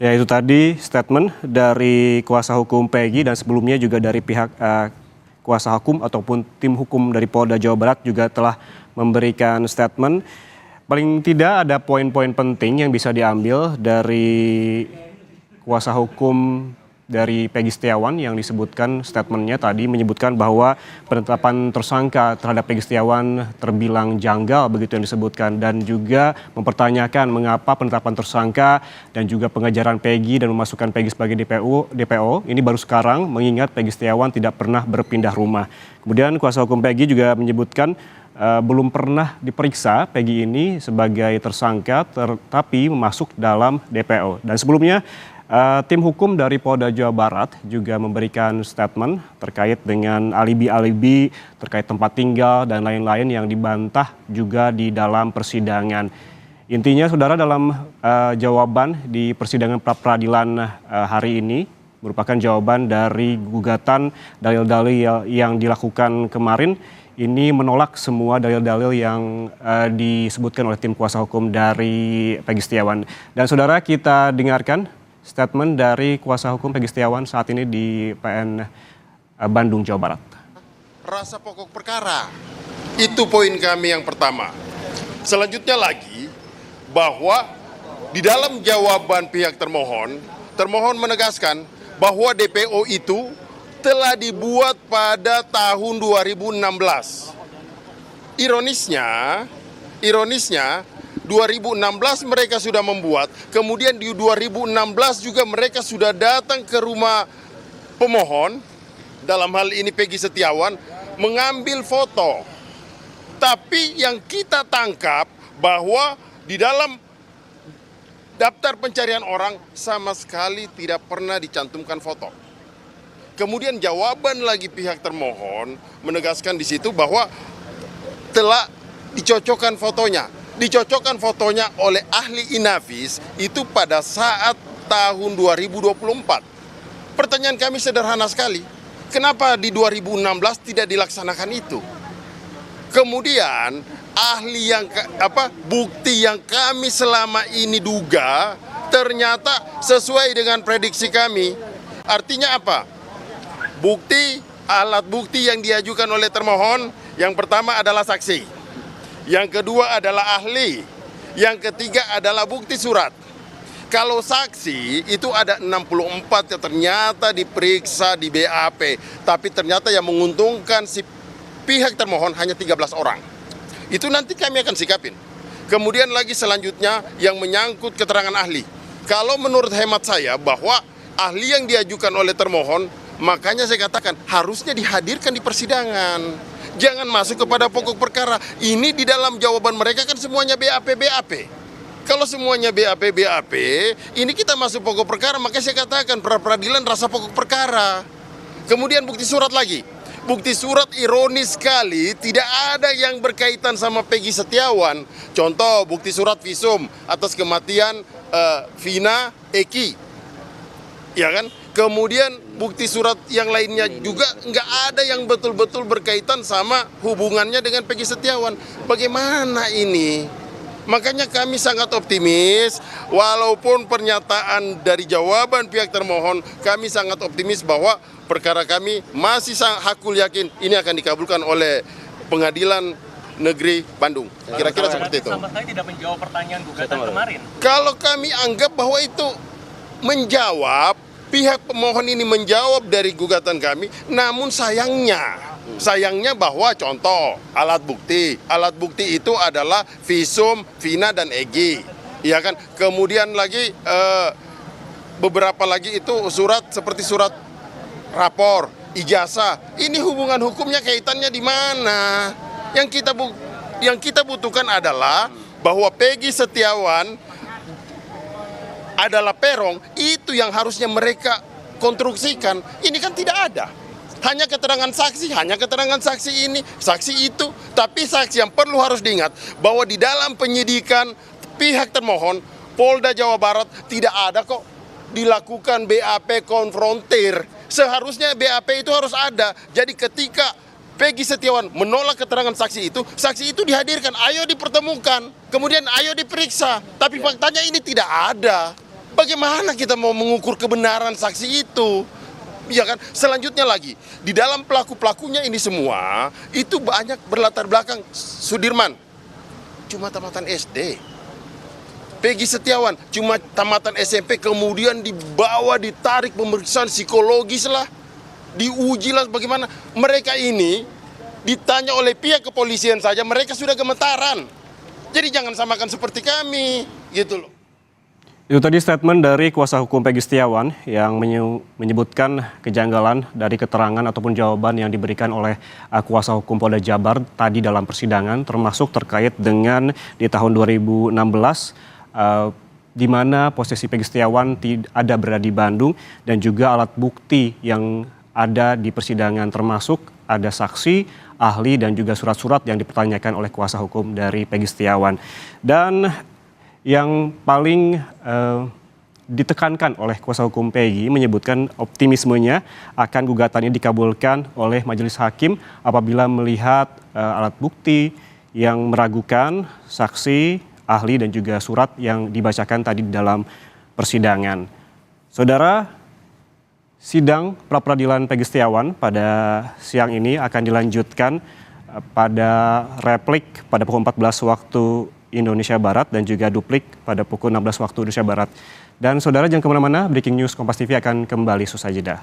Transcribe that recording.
Ya, itu tadi statement dari kuasa hukum Peggy dan sebelumnya juga dari pihak kuasa hukum ataupun tim hukum dari Polda Jawa Barat juga telah memberikan statement. Paling tidak ada poin-poin penting yang bisa diambil dari kuasa hukum dari Peggy Setiawan yang disebutkan statementnya tadi menyebutkan bahwa penetapan tersangka terhadap Peggy Setiawan terbilang janggal begitu yang disebutkan dan juga mempertanyakan mengapa penetapan tersangka dan juga pengejaran Peggy dan memasukkan Peggy sebagai DPO ini baru sekarang mengingat Peggy Setiawan tidak pernah berpindah rumah. Kemudian kuasa hukum Peggy juga menyebutkan belum pernah diperiksa Peggy ini sebagai tersangka tetapi masuk dalam DPO. Dan sebelumnya tim hukum dari Polda Jawa Barat juga memberikan statement terkait dengan alibi-alibi terkait tempat tinggal dan lain-lain yang dibantah juga di dalam persidangan. Intinya saudara dalam jawaban di persidangan pra-peradilan hari ini merupakan jawaban dari gugatan dalil-dalil yang dilakukan kemarin. Ini menolak semua dalil-dalil yang disebutkan oleh tim kuasa hukum dari Peggy Setiawan. Dan saudara, kita dengarkan statement dari kuasa hukum Peggy Setiawan saat ini di PN Bandung, Jawa Barat. Rasa pokok perkara, itu poin kami yang pertama. Selanjutnya lagi, bahwa di dalam jawaban pihak termohon menegaskan bahwa DPO itu telah dibuat pada tahun 2016. Ironisnya 2016 mereka sudah membuat, kemudian di 2016 juga mereka sudah datang ke rumah pemohon, dalam hal ini Peggy Setiawan, mengambil foto. Tapi yang kita tangkap bahwa di dalam daftar pencarian orang sama sekali tidak pernah dicantumkan foto. Kemudian jawaban lagi pihak termohon menegaskan di situ bahwa telah dicocokkan fotonya. Dicocokkan fotonya oleh ahli Inavis itu pada saat tahun 2024. Pertanyaan kami sederhana sekali. Kenapa di 2016 tidak dilaksanakan itu? Kemudian bukti yang kami selama ini duga ternyata sesuai dengan prediksi kami. Artinya apa? Alat bukti yang diajukan oleh termohon, yang pertama adalah saksi, yang kedua adalah ahli, yang ketiga adalah bukti surat. Kalau saksi itu ada 64 yang ternyata diperiksa di BAP, tapi ternyata yang menguntungkan si pihak termohon hanya 13 orang. Itu nanti kami akan sikapin. Kemudian lagi selanjutnya yang menyangkut keterangan ahli. Kalau menurut hemat saya bahwa ahli yang diajukan oleh termohon, makanya saya katakan harusnya dihadirkan di persidangan. Jangan masuk kepada pokok perkara. Ini di dalam jawaban mereka kan semuanya BAP. Kalau semuanya BAP, ini kita masuk pokok perkara, maka saya katakan pra-peradilan rasa pokok perkara. Kemudian bukti surat lagi. Bukti surat ironis sekali tidak ada yang berkaitan sama Peggy Setiawan. Contoh bukti surat visum atas kematian Vina Eki. Ya kan? Kemudian bukti surat yang lainnya juga nggak ada yang betul-betul berkaitan sama hubungannya dengan Peggy Setiawan. Bagaimana ini? Makanya kami sangat optimis, walaupun pernyataan dari jawaban pihak termohon, kami sangat optimis bahwa perkara kami masih hakul yakin ini akan dikabulkan oleh Pengadilan Negeri Bandung. Kira-kira seperti itu. Sama sekali tidak menjawab pertanyaan gugatan kemarin. Kalau kami anggap bahwa itu menjawab, pihak pemohon ini menjawab dari gugatan kami, namun sayangnya bahwa contoh alat bukti itu adalah visum, Vina dan Egi, ya kan. Kemudian lagi beberapa lagi itu surat seperti surat rapor, ijazah. Ini hubungan hukumnya kaitannya di mana? Yang kita butuhkan adalah bahwa Peggy Setiawan adalah peron, itu yang harusnya mereka konstruksikan. Ini kan tidak ada. Hanya keterangan saksi ini, saksi itu. Tapi saksi yang perlu harus diingat bahwa di dalam penyidikan pihak termohon, Polda Jawa Barat tidak ada kok dilakukan BAP konfrontir. Seharusnya BAP itu harus ada. Jadi ketika Peggy Setiawan menolak keterangan saksi itu dihadirkan, ayo dipertemukan, kemudian ayo diperiksa. Tapi faktanya ini tidak ada. Bagaimana kita mau mengukur kebenaran saksi itu? Ya kan? Selanjutnya lagi, di dalam pelaku-pelakunya ini semua, itu banyak berlatar belakang Sudirman. Cuma tamatan SD. Peggy Setiawan, cuma tamatan SMP, kemudian dibawa, ditarik pemeriksaan psikologis lah. Diuji lah bagaimana. Mereka ini ditanya oleh pihak kepolisian saja, mereka sudah gemetaran. Jadi jangan samakan seperti kami, gitu loh. Itu tadi statement dari kuasa hukum Peggy Setiawan yang menyebutkan kejanggalan dari keterangan ataupun jawaban yang diberikan oleh kuasa hukum Polda Jabar tadi dalam persidangan, termasuk terkait dengan di tahun 2016 di mana posisi Peggy Setiawan ada berada di Bandung dan juga alat bukti yang ada di persidangan termasuk ada saksi, ahli dan juga surat-surat yang dipertanyakan oleh kuasa hukum dari Peggy Setiawan. Dan yang paling ditekankan oleh kuasa hukum Peggy menyebutkan optimismenya akan gugatannya dikabulkan oleh majelis hakim apabila melihat alat bukti yang meragukan saksi, ahli dan juga surat yang dibacakan tadi di dalam persidangan. Saudara, sidang pra-peradilan Peggy Setiawan pada siang ini akan dilanjutkan pada replik pada pukul 14 waktu Indonesia Barat dan juga duplik pada pukul 16 waktu Indonesia Barat. Dan saudara jangan kemana-mana, Breaking News Kompas TV akan kembali usai jeda.